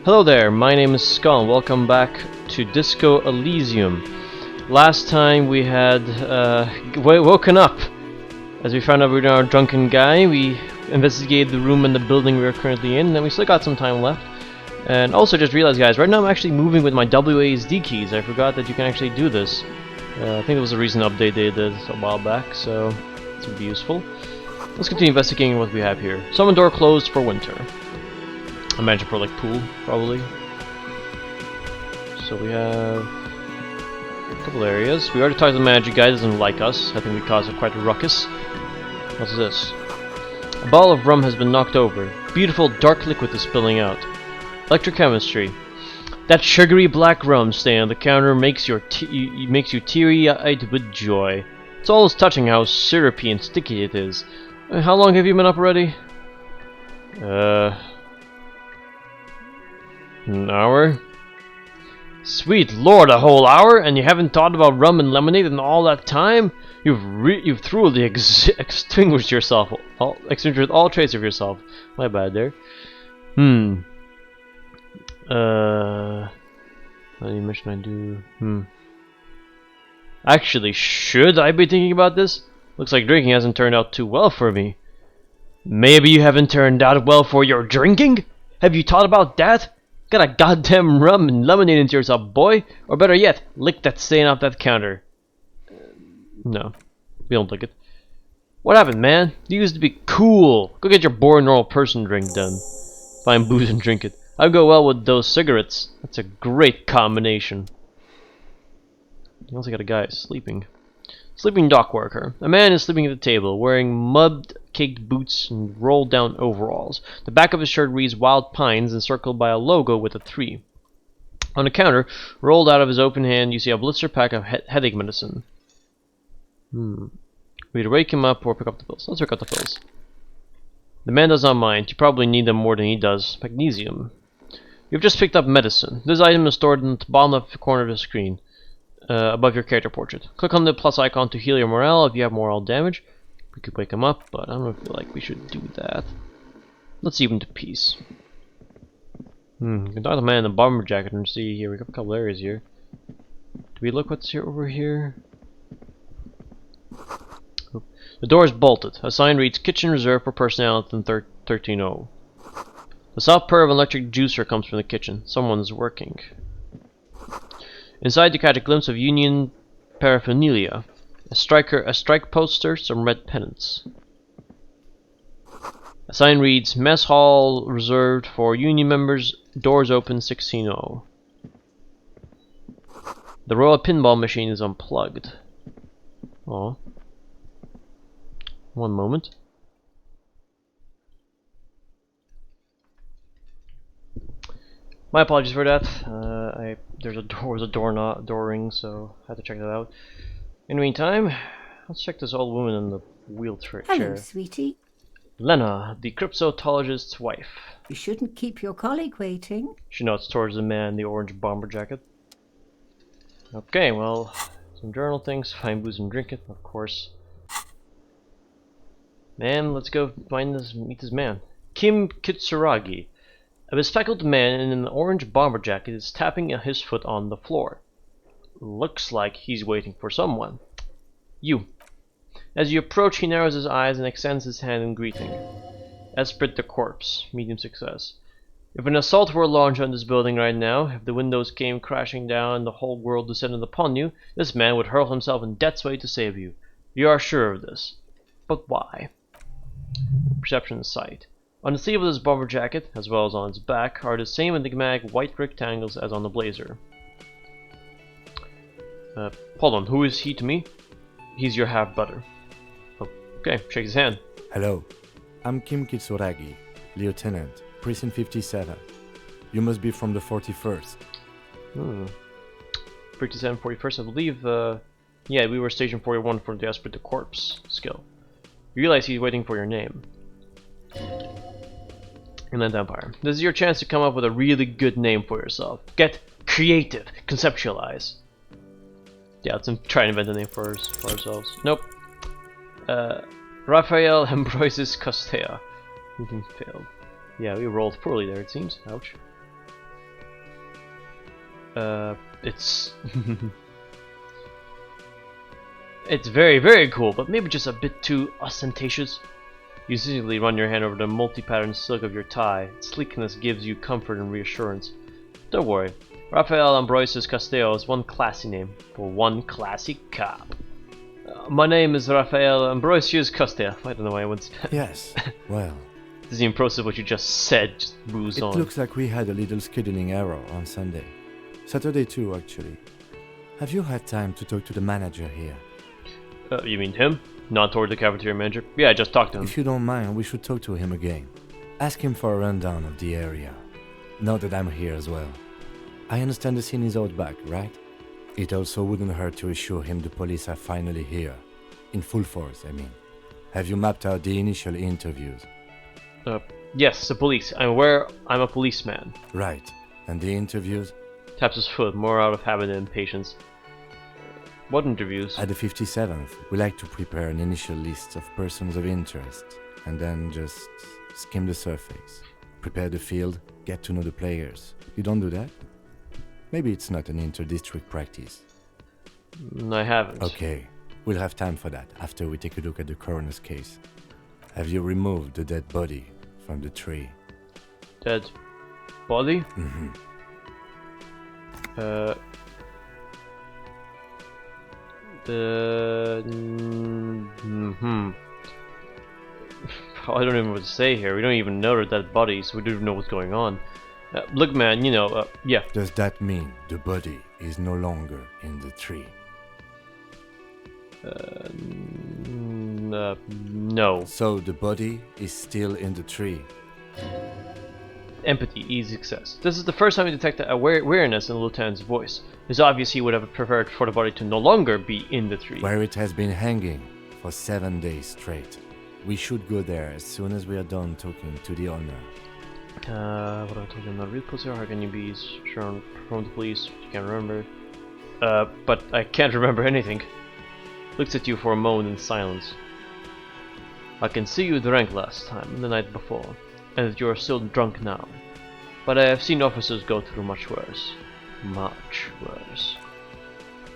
Hello there, my name is Skull and welcome back to Disco Elysium. Last time we had woken up as we found out we were now a drunken guy. We investigated the room and the building we are currently in, and then we still got some time left. And also just realized, guys, right now I'm actually moving with my WASD keys. I forgot that you can actually do this. I think it was a recent update they did a while back, so this would be useful. Let's continue investigating what we have here. Summon door closed for winter. I imagine for like pool, probably. So we have a couple areas. We already talked to the manager guy, doesn't like us. I think we caused quite a ruckus. What's this? A bottle of rum has been knocked over. Beautiful dark liquid is spilling out. Electrochemistry. That sugary black rum staying on the counter makes you teary-eyed with joy. It's almost touching how syrupy and sticky it is. How long have you been up already? An hour? Sweet lord, a whole hour? And you haven't thought about rum and lemonade in all that time? You've truly extinguished yourself, extinguished all trace of yourself. My bad there. Any mission I do? Actually, should I be thinking about this? Looks like drinking hasn't turned out too well for me. Maybe you haven't turned out well for your drinking? Have you thought about that? Got a goddamn rum and lemonade into yourself, boy. Or better yet, lick that stain off that counter. No, we don't lick it. What happened, man? You used to be cool. Go get your boring normal person drink done. Find booze and drink it. I'd go well with those cigarettes. That's a great combination. You also got a guy sleeping. Sleeping dock worker. A man is sleeping at the table, wearing mud-caked boots and rolled-down overalls. The back of his shirt reads Wild Pines, encircled by a logo with a 3. On the counter, rolled out of his open hand, you see a blister pack of headache medicine. We either wake him up or pick up the pills. Let's pick up the pills. The man does not mind. You probably need them more than he does. Magnesium. You've just picked up medicine. This item is stored in the bottom left corner of the screen. Above your character portrait. Click on the plus icon to heal your morale if you have morale damage. We could wake him up, but I don't feel like we should do that. Let's leave him to peace. You can talk to the man in the bomber jacket and see here. We got a couple areas here. Do we look what's here over here? Oh. The door is bolted. A sign reads Kitchen reserved for personnel at 13-0. The soft purr of an electric juicer comes from the kitchen. Someone's working. Inside you catch a glimpse of Union paraphernalia. A strike poster, some red pennants. A sign reads Mess Hall reserved for Union members, doors open 16-0. The Royal Pinball machine is unplugged. Oh. One moment. My apologies for that. There was a door ring, so I had to check that out. In the meantime, let's check this old woman in the wheelchair. Hello, sweetie. Lena, the cryptologist's wife. You shouldn't keep your colleague waiting. She nods towards the man in the orange bomber jacket. Okay, well, some journal things. Find booze and drink it, of course. Man, let's go meet this man. Kisturagi. A bespectacled man in an orange bomber jacket is tapping his foot on the floor. Looks like he's waiting for someone. You. As you approach, he narrows his eyes and extends his hand in greeting. Esprit the corpse. Medium success. If an assault were launched on this building right now, if the windows came crashing down and the whole world descended upon you, this man would hurl himself in death's way to save you. You are sure of this. But why? Perception sight. On the sleeve of this bomber jacket, as well as on its back, are the same enigmatic white rectangles as on the blazer. Hold on, who is he to me? He's your half-brother. Oh, okay, shake his hand. Hello, I'm Kisturagi, Lieutenant, Precinct 57. You must be from the 41st. 57, 41st, I believe, yeah, we were Station 41 for the Esprit de Corps skill. You realize he's waiting for your name. Inland Empire. This is your chance to come up with a really good name for yourself. Get creative. Conceptualize. Yeah, let's try and invent a name for ourselves. Nope. Raphael Ambroisis Costea. Failed. Yeah, we rolled poorly there, it seems. Ouch. It's it's very, very cool, but maybe just a bit too ostentatious. You simply run your hand over the multi-patterned silk of your tie. Its sleekness gives you comfort and reassurance. Don't worry, Rafael Ambrosius Castello is one classy name for one classy cop. My name is Rafael Ambrosius Castello. I don't know why I went. Yes, well, This is the impressive what you just said. Just moves it on. looks like we had a little scheduling error on Sunday. Saturday too, actually. Have you had time to talk to the manager here? You mean him? Not toward the cafeteria manager? Yeah, I just talked to him. If you don't mind, we should talk to him again. Ask him for a rundown of the area. Now that I'm here as well. I understand the scene is out back, right? It also wouldn't hurt to assure him the police are finally here. In full force, I mean. Have you mapped out the initial interviews? Yes, the police. I'm aware I'm a policeman. Right. And the interviews? Taps his foot, more out of habit than patience. What interviews? At the 57th, we like to prepare an initial list of persons of interest, and then just skim the surface. Prepare the field, get to know the players. You don't do that? Maybe it's not an inter-district practice. I haven't. Okay, we'll have time for that after we take a look at the coroner's case. Have you removed the dead body from the tree? Dead body? Mm-hmm. I don't even know what to say here. We don't even know they're dead bodies. We don't even know what's going on. Look, man, you know, yeah. Does that mean the body is no longer in the tree? No. So the body is still in the tree. Empathy, easy success. This is the first time we detect awareness in the lieutenant's voice. It's obvious he would have preferred for the body to no longer be in the tree. Where it has been hanging for 7 days straight. We should go there as soon as we are done talking to the owner. What am I talking about? Real pussy, how can you be sure from the police? You can't remember. But I can't remember anything. Looks at you for a moment in silence. I can see you drank last time, the night before, and that you are still drunk now. But I have seen officers go through much worse. Much worse.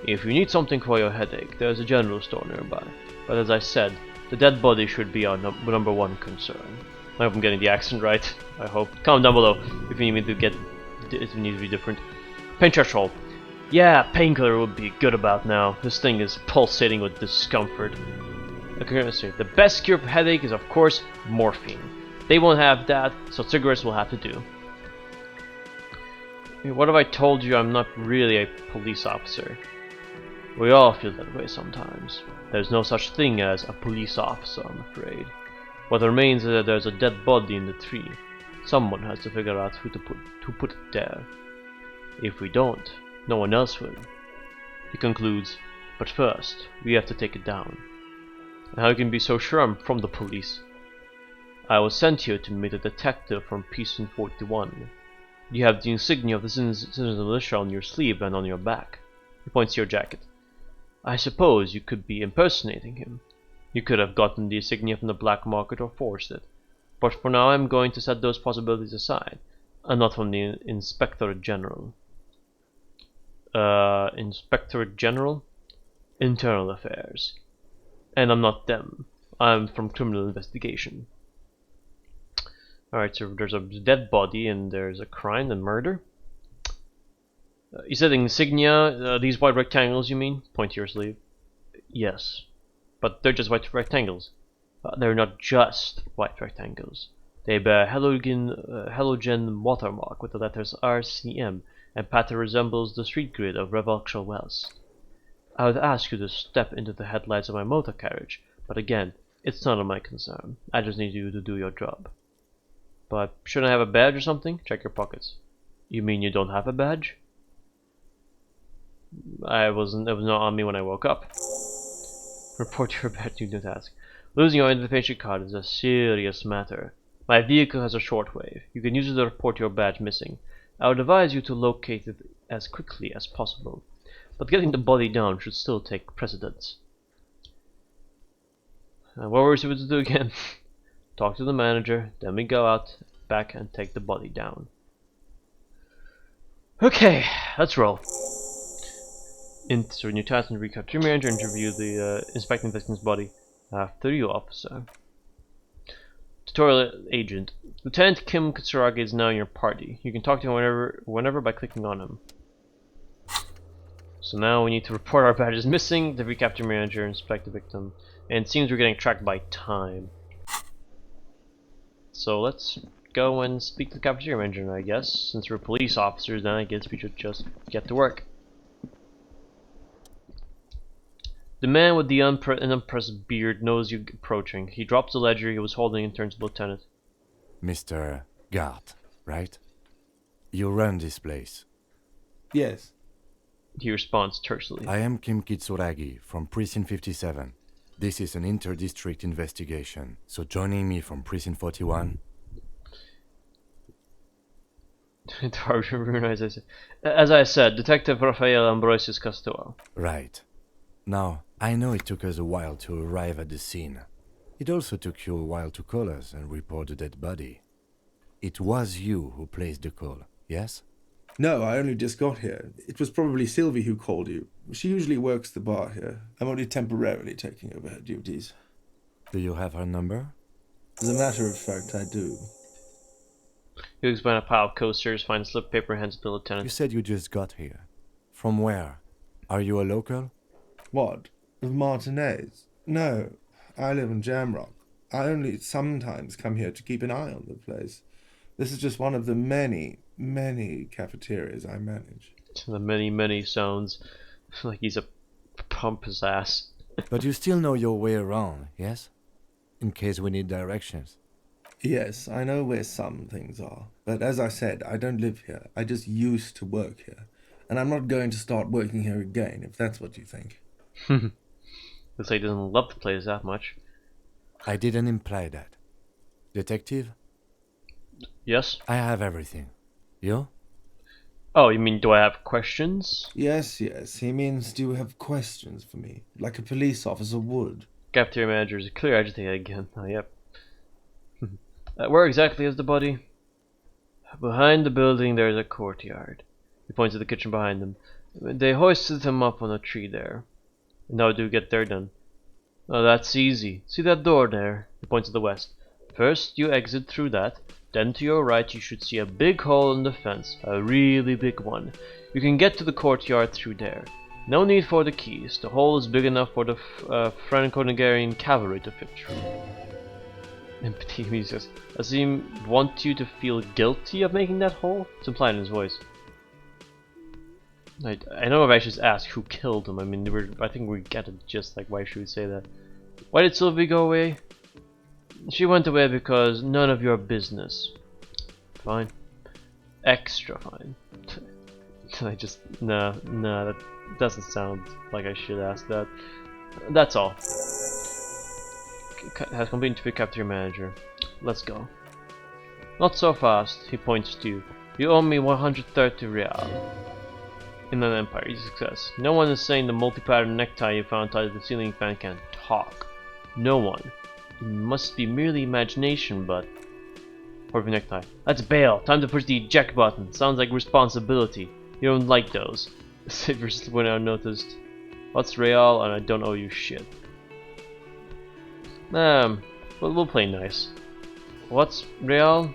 If you need something for your headache, there's a general store nearby. But as I said, the dead body should be our number one concern. I hope I'm getting the accent right. I hope. Comment down below if you need me to get if it needs to be different. Pain threshold. Yeah, painkiller would be good about now. This thing is pulsating with discomfort. Okay, let's see. The best cure for headache is, of course, morphine. They won't have that, so cigarettes will have to do. What if I told you I'm not really a police officer? We all feel that way sometimes. There's no such thing as a police officer, I'm afraid. What remains is that there's a dead body in the tree. Someone has to figure out who put it there. If we don't, no one else will. He concludes, but first, we have to take it down. And how you can be so sure I'm from the police? I was sent here to meet a detective from Precinct 41. You have the insignia of the Citizen Militia on your sleeve and on your back. He points to your jacket. I suppose you could be impersonating him. You could have gotten the insignia from the black market or forged it. But for now I'm going to set those possibilities aside. I'm not from the Inspector General. Inspector General? Internal Affairs. And I'm not them. I'm from Criminal Investigation. Alright, so there's a dead body and there's a crime and murder. You said insignia, these white rectangles you mean? Point to your sleeve. Yes. But they're just white rectangles. They're not just white rectangles. They bear halogen watermark with the letters RCM, and pattern resembles the street grid of Revolctual Wells. I would ask you to step into the headlights of my motor carriage, but again, it's none of my concern. I just need you to do your job. But shouldn't I have a badge or something? Check your pockets. You mean you don't have a badge? It was not on me when I woke up. Report your badge to the task. Losing your identification card is a serious matter. My vehicle has a shortwave. You can use it to report your badge missing. I would advise you to locate it as quickly as possible. But getting the body down should still take precedence. What were we supposed to do again? Talk to the manager, then we go out back and take the body down. Okay, let's roll. So new task and recapture manager, interview the inspecting victim's body. After you, officer. Tutorial agent. Lieutenant Kim Kisturagi is now in your party. You can talk to him whenever by clicking on him. So now we need to report our badges missing, the recapture manager, inspect the victim. And it seems we're getting tracked by time. So let's go and speak to the cafeteria manager, I guess. Since we're police officers, then I guess we should just get to work. The man with the unimpressed beard knows you approaching. He drops the ledger he was holding and turns to the lieutenant. Mr. Gart, right? You run this place. Yes. He responds tersely. I am Kim Kitsuragi from Precinct 57. This is an inter-district investigation, so joining me from Precinct 41... As I said, Detective Rafael Ambrosius Castillo. Right. Now, I know it took us a while to arrive at the scene. It also took you a while to call us and report the dead body. It was you who placed the call, yes? No, I only just got here. It was probably Sylvie who called you. She usually works the bar here. I'm only temporarily taking over her duties. Do you have her number? As a matter of fact, I do. He looks behind a pile of coasters, finds a slip of paper, and hands it to the lieutenant. You said you just got here. From where? Are you a local? What? Of Martinez? No, I live in Jamrock. I only sometimes come here to keep an eye on the place. This is just one of the many, many cafeterias I manage. The many sounds like he's a pump his ass. But you still know your way around, yes? In case we need directions. Yes, I know where some things are. But as I said, I don't live here. I just used to work here. And I'm not going to start working here again, if that's what you think. Looks like he doesn't love the place that much. I didn't imply that. Detective? Yes? I have everything. You? Oh, you mean do I have questions? Yes, he means do you have questions for me? Like a police officer would. Cafeteria manager is clear agitated again. Oh, yep. Where exactly is the body? Behind the building there is a courtyard. He points to the kitchen behind them. They hoisted him up on a tree there. And how do you get there then? Oh, that's easy. See that door there? He points to the west. First you exit through that. Then to your right you should see a big hole in the fence. A really big one. You can get to the courtyard through there. No need for the keys. The hole is big enough for the Franco-Nigerian cavalry to fit through. Empathy, he says. Does he want you to feel guilty of making that hole? It's implied in his voice. I know if I should ask who killed him. I mean, I think we get it just like why should we say that? Why did Sylvie go away? She went away because none of your business. Fine. Extra fine. Nah, that doesn't sound like I should ask that. That's all. Has completed to be cafeteria manager. Let's go. Not so fast, he points to you. You owe me 130 real. In an empire, success. No one is saying the multi-pattern necktie you found tied to the ceiling fan can talk. No one. It must be merely imagination, but... Perfect necktie. Let's bail. Time to push the eject button. Sounds like responsibility. You don't like those. Savers went unnoticed. What's real and I don't owe you shit. We'll play nice. What's real?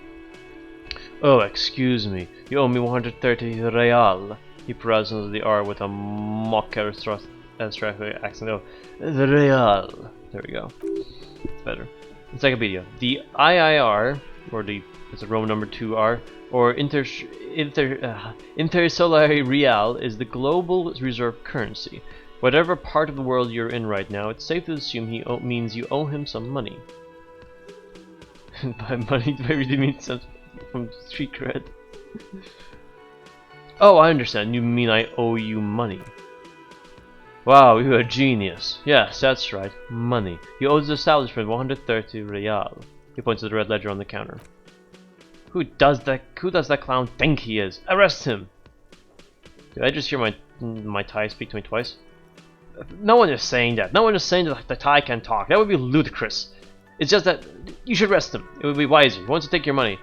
Oh, excuse me. You owe me 130 real. He pronounces the R with a mock abstract accent. Oh, the real. There we go. It's better. Encyclopedia. The IIR, or it's a Roman number 2R, or Intersolari Real is the global reserve currency. Whatever part of the world you're in right now, it's safe to assume he means you owe him some money. By money, maybe they mean some from street cred. Oh, I understand. You mean I owe you money. Wow, you're a genius. Yes, that's right. Money. You owe the establishment 130 real. He points to the red ledger on the counter. Who does that clown think he is? Arrest him! Did I just hear my tie speak to me twice? No one is saying that. No one is saying that the tie can talk. That would be ludicrous. It's just that you should arrest him. It would be wiser. He wants to take your money.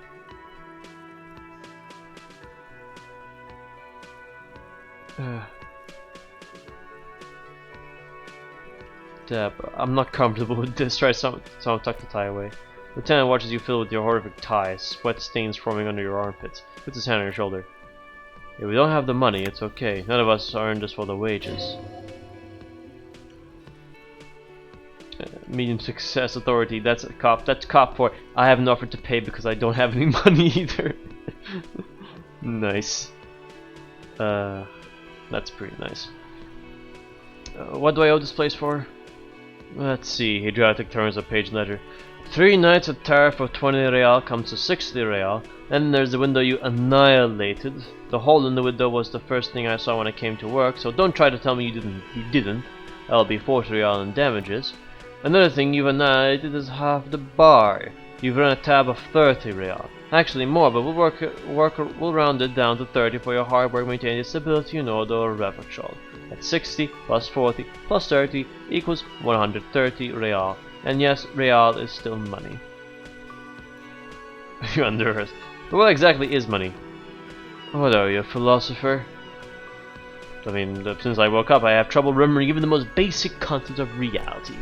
Deb, I'm not comfortable with this. Try someone tuck the tie away. Lieutenant watches you fill with your horrific tie, sweat stains forming under your armpits. Puts his hand on your shoulder. If we don't have the money, it's okay. None of us earned this for the wages. Medium success authority. That's a cop. That's cop for. I haven't offered to pay because I don't have any money either. Nice. That's pretty nice. What do I owe this place for? Let's see. He dramatic turns a page ledger. 3 nights at tariff of 20 real comes to 60 real. Then there's the window you annihilated. The hole in the window was the first thing I saw when I came to work, so don't try to tell me you didn't. That'll be 40 real in damages. Another thing you've annihilated is half the bar. You've run a tab of 30 real. Actually more, but we'll round it down to 30 for your hard work maintaining stability in order or repertoire. That's 60 plus 40 plus 30 equals 130 real. And yes, real is still money. You're under earth. But what exactly is money? What are you, a philosopher? I mean, since I woke up, I have trouble remembering even the most basic concepts of reality.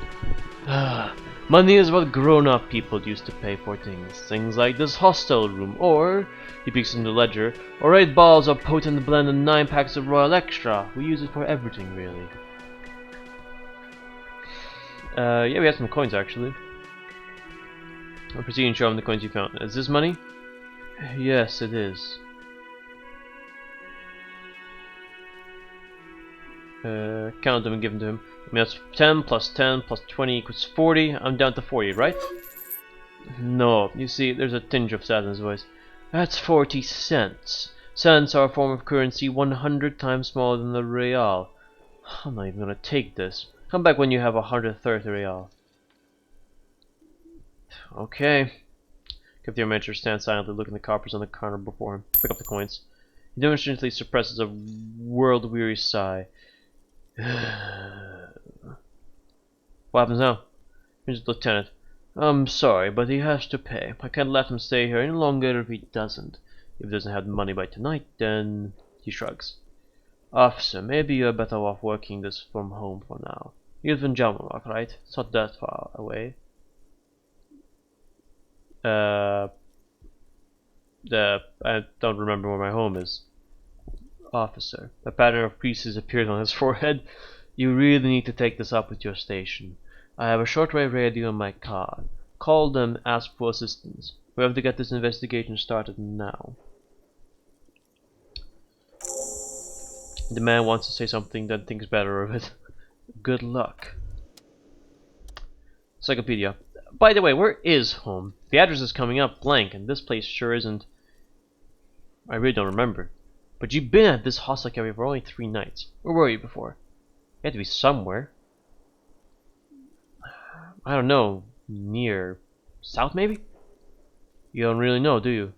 Money is what grown-up people used to pay for things. Things like this hostel room, or, he peeks in the ledger, or 8 bottles of potent blend and 9 packs of Royal Extra. We use it for everything, really. Yeah, we have some coins, actually. I'll proceed and show him the coins you found. Is this money? Yes, it is. Count them and give them to him. I mean, that's 10 plus 10 plus 20 equals 40. I'm down to 40, right? No, you see, there's a tinge of sadness in his voice. That's 40 cents. Cents are a form of currency 100 times smaller than the real. I'm not even gonna take this. Come back when you have 130 real. Okay. Captain Manager stands silently looking at the coppers on the counter before him. Pick up the coins. He demonstratively suppresses a world-weary sigh. What happens now? Here's the lieutenant. I'm sorry, but he has to pay. I can't let him stay here any longer if he doesn't. If he doesn't have the money by tonight, then... He shrugs. Officer, maybe you're better off working this from home for now. You live in Jamrock, right? It's not that far away. I don't remember where my home is. Officer, a pattern of creases appeared on his forehead. You really need to take this up with your station. I have a shortwave radio in my car. Call them, ask for assistance. We have to get this investigation started now. The man wants to say something, then thinks better of it. Good luck. Encyclopedia. By the way, where is home? The address is coming up blank, and this place sure isn't... I really don't remember. But you've been at this hostel cafe for only 3 nights. Where were you before? You had to be somewhere. I don't know. Near... south, maybe? You don't really know, do you?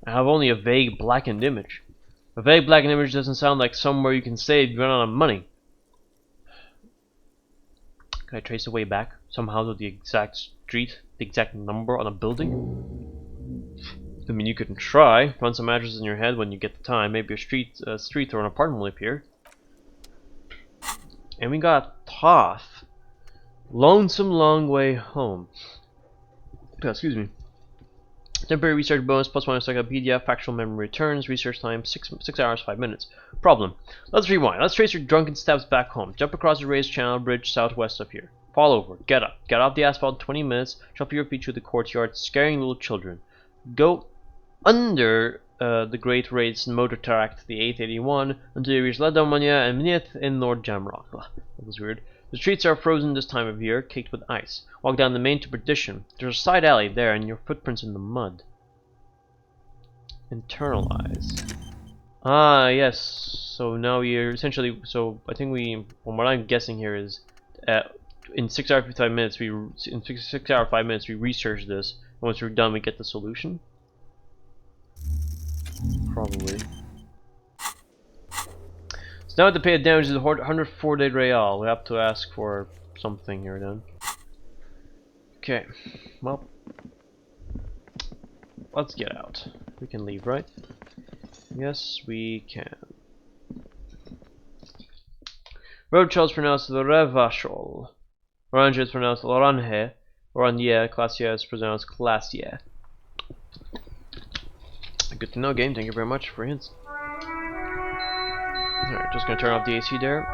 I have only a vague blackened image. A vague blackened image doesn't sound like somewhere you can stay if you run out of money. Can I trace the way back somehow to the exact street, the exact number on a building? I mean, you could try. Run some addresses in your head when you get the time. Maybe a street or an apartment will appear. And we got Toth. Lonesome Long Way Home. Excuse me. Temporary research bonus +1 encyclopedia. Factual memory returns. Research time 6 hours 5 minutes. Problem. Let's rewind. Let's trace your drunken steps back home. Jump across the raised channel bridge southwest of here. Fall over. Get up. Get off the asphalt in 20 minutes. Shuffle your feet through the courtyard, scaring little children. Go under the Great Raids motor track, the 881, until you reach Ladomania and Mnith in North Jamrock. That was weird. The streets are frozen this time of year, caked with ice. Walk down the main to Perdition. There's a side alley there and your footprints in the mud. Internalize. Ah, yes. So now we're essentially... So I think we... From what I'm guessing here is... in 6 hours 5 minutes, in 6 hours 5 minutes we research this. And once we're done, we get the solution. Probably. So now to pay the damages of 140 real. We have to ask for something here then. Okay. Well, let's get out. We can leave, right? Yes, we can. Roadshell is pronounced Revachol. Orange is pronounced Orange. Oranje, Glacier is pronounced Glacier. Good to know, game. Thank you very much for hints. Alright, just gonna turn off the AC there.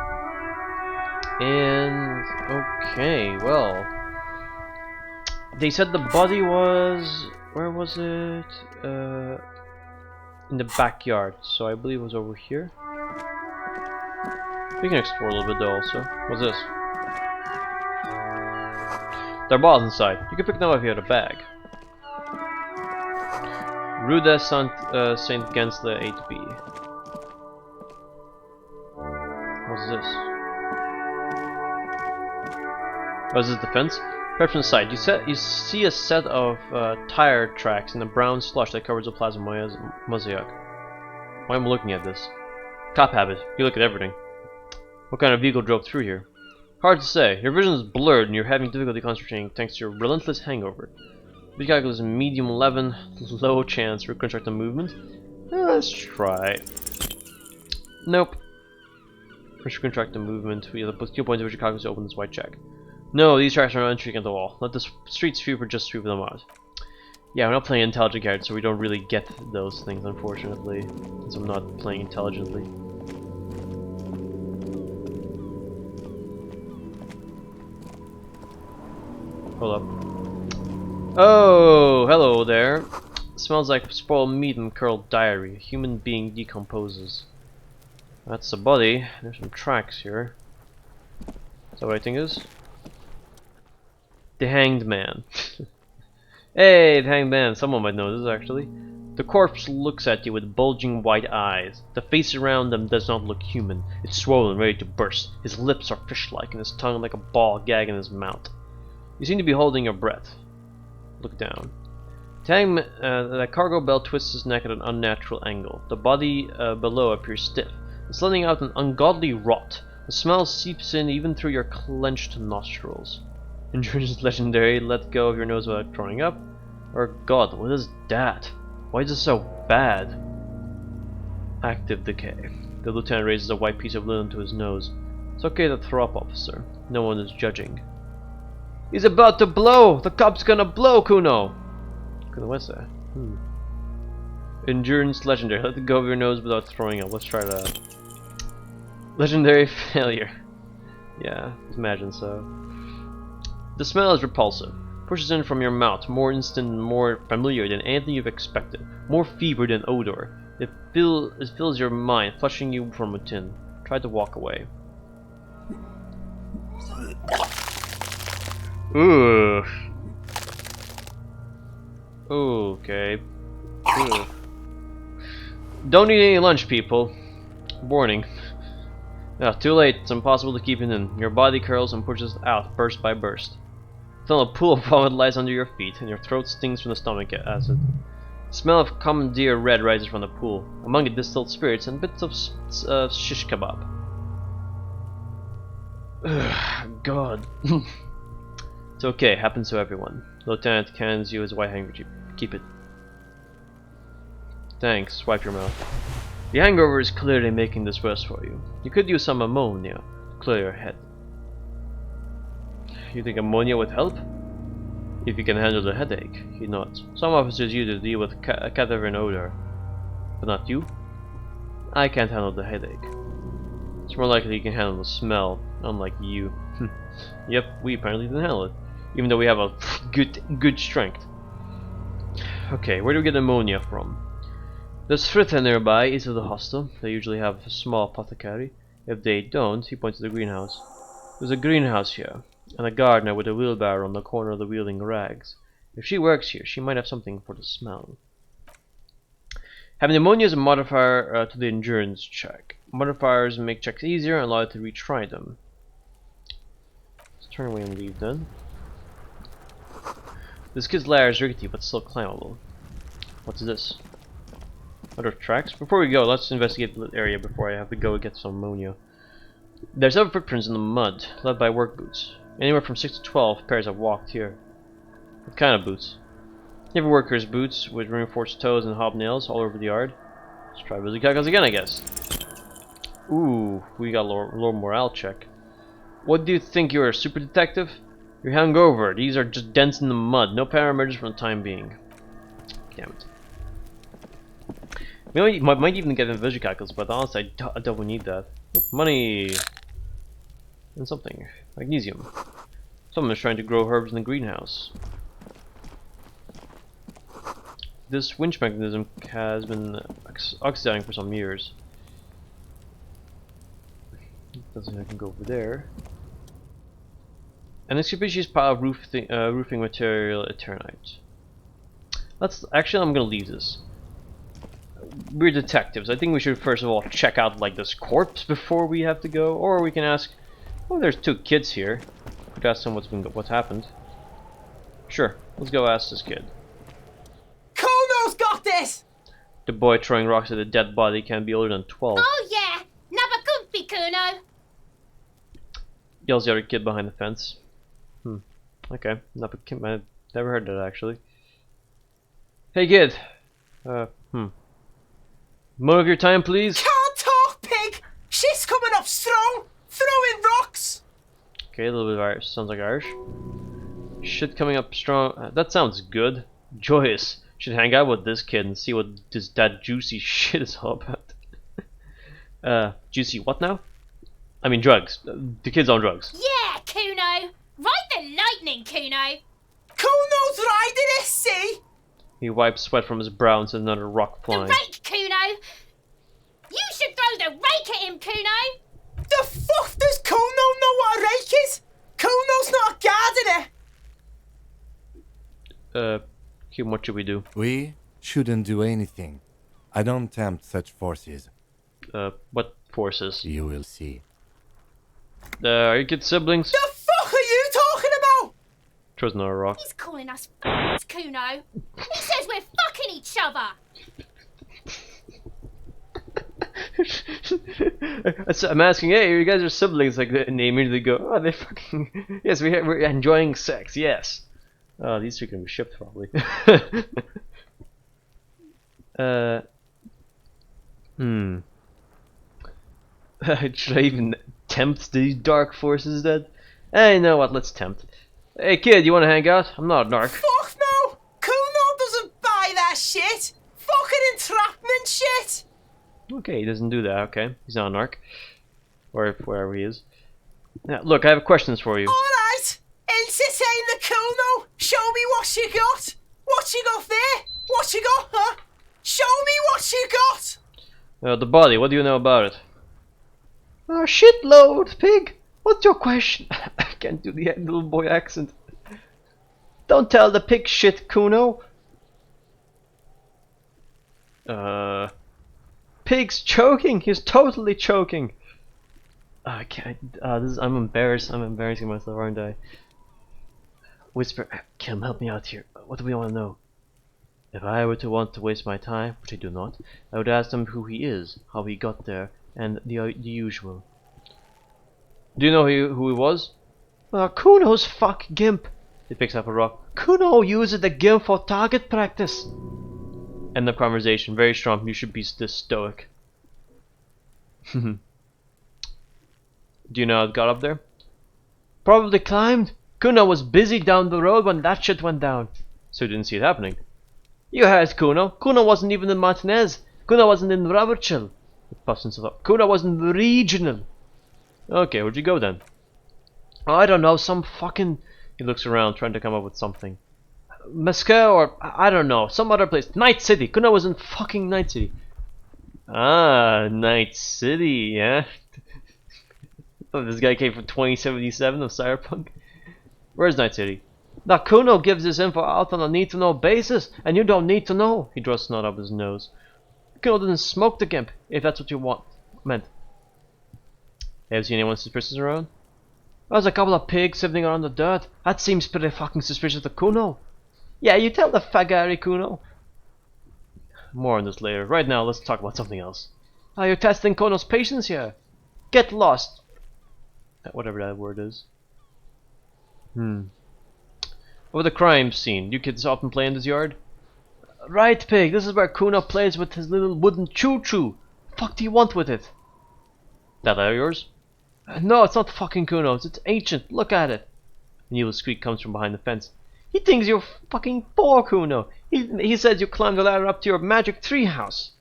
And okay, well, they said the body was, where was it? In the backyard, so I believe it was over here. We can explore a little bit though also. What's this? There are balls inside. You can pick them up if you have a bag. Rue de Saint Gensler 8B. What's this? Oh, is this the fence? Right from the side, you see a set of tire tracks in the brown slush that covers the Plaza Mosaic. Why am I looking at this? Cop habit. You look at everything. What kind of vehicle drove through here? Hard to say. Your vision is blurred and you're having difficulty concentrating thanks to your relentless hangover. We calculate medium 11, low chance reconstruct the movement. Let's try. Nope. Reconstruct the movement. We have the skill point of which you calculate to open this white check. No, these tracks are not intriguing at all. Let the street sweeper just sweep them out. Yeah, we're not playing intelligent characters, so we don't really get those things, unfortunately. Since I'm not playing intelligently. Hold up. Oh, hello there. Smells like spoiled meat and curled diary. A human being decomposes. That's the body. There's some tracks here. Is that what I think it is? The Hanged Man. Hey, the Hanged Man. Someone might know this, actually. The corpse looks at you with bulging white eyes. The face around them does not look human. It's swollen, ready to burst. His lips are fish-like, and his tongue like a ball gag in his mouth. You seem to be holding your breath. Look down. The cargo belt twists his neck at an unnatural angle. The body below appears stiff. It's letting out an ungodly rot. The smell seeps in even through your clenched nostrils. Endurance legendary, let go of your nose without throwing up. Or god, what is that? Why is it so bad? Active decay. The lieutenant raises a white piece of linen to his nose. It's okay to throw up, officer. No one is judging. He's about to blow! The cop's gonna blow, Kuno! Kuno, what's that? Endurance legendary, let go of your nose without throwing up. Let's try that. Legendary failure. Yeah, imagine so. The smell is repulsive. Pushes in from your mouth, more instant and more familiar than anything you've expected. More fever than odor. It fills your mind, flushing you from within. Try to walk away. Ooh. Okay. Ooh. Don't eat any lunch, people. Warning. Too late. It's impossible to keep it in. Your body curls and pushes out, burst by burst. Then a pool of vomit lies under your feet, and your throat stings from the stomach acid. The smell of commandeer red rises from the pool. Among it distilled spirits and bits of shish kebab. God. It's okay, happens to everyone. The lieutenant hands you his white handkerchief. Keep it. Thanks, wipe your mouth. The hangover is clearly making this worse for you. You could use some ammonia to clear your head. You think ammonia would help? If you can handle the headache, he nods. Some officers use it to deal with cadaver odor. But not you? I can't handle the headache. It's more likely you can handle the smell, unlike you. Yep, we apparently didn't handle it. Even though we have a good strength. Okay, where do we get ammonia from? There's Fritta nearby, east of the hostel. They usually have a small apothecary. If they don't, he points to the greenhouse. There's a greenhouse here, and a gardener with a wheelbarrow on the corner of the wheeling rags. If she works here, she might have something for the smell. Having ammonia is a modifier to the endurance check. Modifiers make checks easier and allow you to retry them. Let's turn away and leave then. This kid's lair is rickety but still climbable. What's this? Other tracks? Before we go, let's investigate the area before I have to go get some ammonia. There's several footprints in the mud, led by work boots. Anywhere from 6 to 12 pairs have walked here. What kind of boots? Heavy workers' boots with reinforced toes and hobnails all over the yard. Let's try busy cackles again, I guess. Ooh, we got a low morale check. What do you think, you're a super detective? You're hungover. These are just dents in the mud. No parameters for the time being. Damn it. We might even get visual calculus, but honestly, I don't need that. Oop, money! And something. Magnesium. Someone is trying to grow herbs in the greenhouse. This winch mechanism has been oxidizing for some years. Doesn't mean I can go over there. An expeditious pile of roofing material, Eternite. Actually, I'm gonna leave this. We're detectives. I think we should first of all check out like this corpse before we have to go, or we can ask. Oh, there's 2 kids here. Could ask them what's happened. Sure, let's go ask this kid. Kuno's got this! The boy throwing rocks at a dead body can't be older than 12. Oh yeah, never comfy, Kuno. Yells the other kid behind the fence. Okay, I've never heard that actually. Hey kid. More of your time, please. Can't talk, pig. She's coming up strong, throwing rocks. Okay, a little bit of Irish. Sounds like Irish. Shit coming up strong. That sounds good. Joyous. Should hang out with this kid and see what that juicy shit is all about. Juicy what now? I mean drugs. The kid's on drugs. Yeah, Kuno. Ride the lightning, Kuno. Kuno's riding it, see? He wipes sweat from his brow and sends another rock The flying. rake, Kuno. You should throw the rake at him, Kuno. The fuck does Kuno know what a rake is? Kuno's not guarding it. Kim, what should we do? We shouldn't do anything. I don't tempt such forces. What forces? You will see. Are you kids siblings? The fuck are you talking about? Throws another rock. He's calling us Kuno. He says we're fucking each other. I'm asking, hey, you guys are siblings, like, and they immediately go, oh, they fucking, yes, we're enjoying sex, yes. Oh, these 2 can be shipped, probably. Should I even tempt these dark forces then? Hey, you know what, let's tempt. Hey kid, you wanna hang out? I'm not a narc. Fuck no! Kuno doesn't buy that shit! Fucking entrapment shit! Okay, he doesn't do that, okay. He's not a narc. Or wherever he is. Now, look, I have questions for you. Alright! Entertain the Kuno! Show me what you got! What you got there? What you got, huh? Show me what you got! The body, what do you know about it? Oh, shitload, pig! What's your question? I can't do the little boy accent. Don't tell the pig shit, Kuno! Pig's choking! He's totally choking! I can't. I'm embarrassed. I'm embarrassing myself, aren't I? Whisper, Kim, help me out here. What do we want to know? If I were to want to waste my time, which I do not, I would ask him who he is, how he got there, and the usual. Do you know who he was? Kuno's fuck gimp. He picks up a rock. Kuno uses the gimp for target practice. End of conversation. Very strong. You should be this stoic. Do you know how it got up there? Probably climbed. Kuno was busy down the road when that shit went down. So you didn't see it happening. You heard Kuno. Kuno wasn't even in Martinez. Kuno wasn't in Robertshire. He puffs himself up. Kuno wasn't regional. Okay, where'd you go then? Oh, I don't know, some fucking... He looks around trying to come up with something. Moscow or... I don't know, some other place. Night City! Kuno was in fucking Night City. Ah, Night City, yeah? Oh, this guy came from 2077 of Cyberpunk. Where's Night City? Now Kuno gives this info out on a need-to-know basis, and you don't need to know. He draws snot up his nose. Kuno didn't smoke the gimp, if that's what you meant. Have you seen anyone suspicious around? There's a couple of pigs sitting around the dirt. That seems pretty fucking suspicious to Kuno. Yeah, you tell the fagari, Kuno. More on this later. Right now, let's talk about something else. Are you testing Kuno's patience here? Get lost. Whatever that word is. Over the crime scene. You kids often play in this yard? Right, Pig, this is where Kuno plays with his little wooden choo-choo. Fuck do you want with it? That letter yours? No, it's not fucking Kuno's, it's ancient, look at it. An evil squeak comes from behind the fence. He thinks you're fucking poor, Kuno. He says you climbed the ladder up to your magic tree house.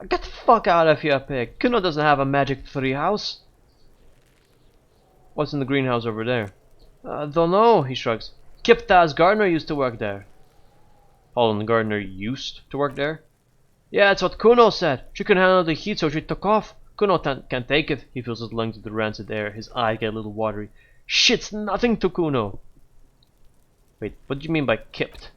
Get the fuck out of here, Pig. Kuno doesn't have a magic tree house. What's in the greenhouse over there? Don't know, he shrugs. Kipta's gardener used to work there. Holland the gardener used to work there? Yeah, that's what Kuno said. She couldn't handle the heat, so she took off. Kuno can't take it. He feels his lungs with the rancid air. His eyes get a little watery. Shit's nothing to Kuno. Wait, what do you mean by kipped?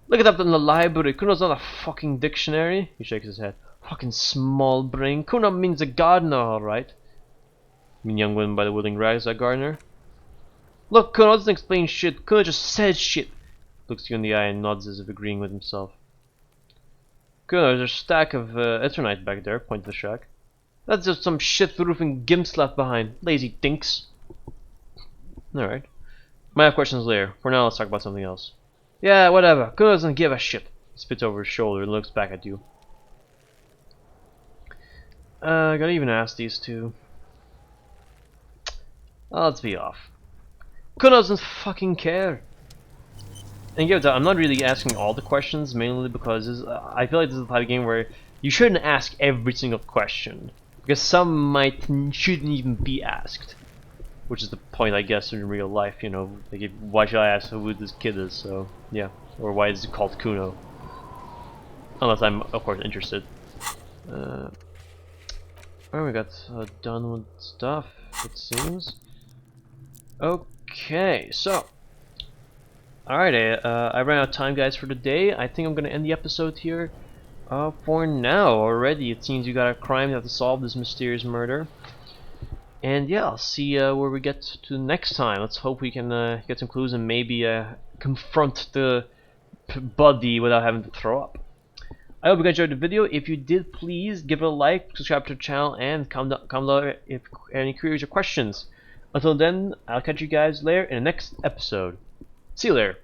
Look it up in the library. Kuno's not a fucking dictionary. He shakes his head. Fucking small brain. Kuno means a gardener, alright. You mean young woman by the willing rags, that gardener? Look, Kuno doesn't explain shit. Kuno just says shit. Looks you in the eye and nods as if agreeing with himself. Kuno, there's a stack of Eternite back there, point to the shack. That's just some shit-roofing gimps left behind. Lazy dinks. Alright. Might have questions later. For now, let's talk about something else. Yeah, whatever. Kuno doesn't give a shit. He spits over his shoulder and looks back at you. I gotta even ask these two. Let's be off. Kuno doesn't fucking care. And give it that, I'm not really asking all the questions, mainly because I feel like this is the type of game where you shouldn't ask every single question. Because some shouldn't even be asked. Which is the point, I guess, in real life, you know. Like, why should I ask who this kid is, so, yeah. Or why is it called Kuno? Unless I'm, of course, interested. Oh, we got done with stuff, it seems. Okay, so. Alright, I ran out of time, guys, for today. I think I'm gonna end the episode here. For now, already. It seems you got a crime, you have to solve this mysterious murder. And yeah, I'll see where we get to next time. Let's hope we can get some clues and maybe confront the body without having to throw up. I hope you guys enjoyed the video. If you did, please give it a like, subscribe to the channel, and comment down if any queries or questions. Until then, I'll catch you guys later in the next episode. See you later.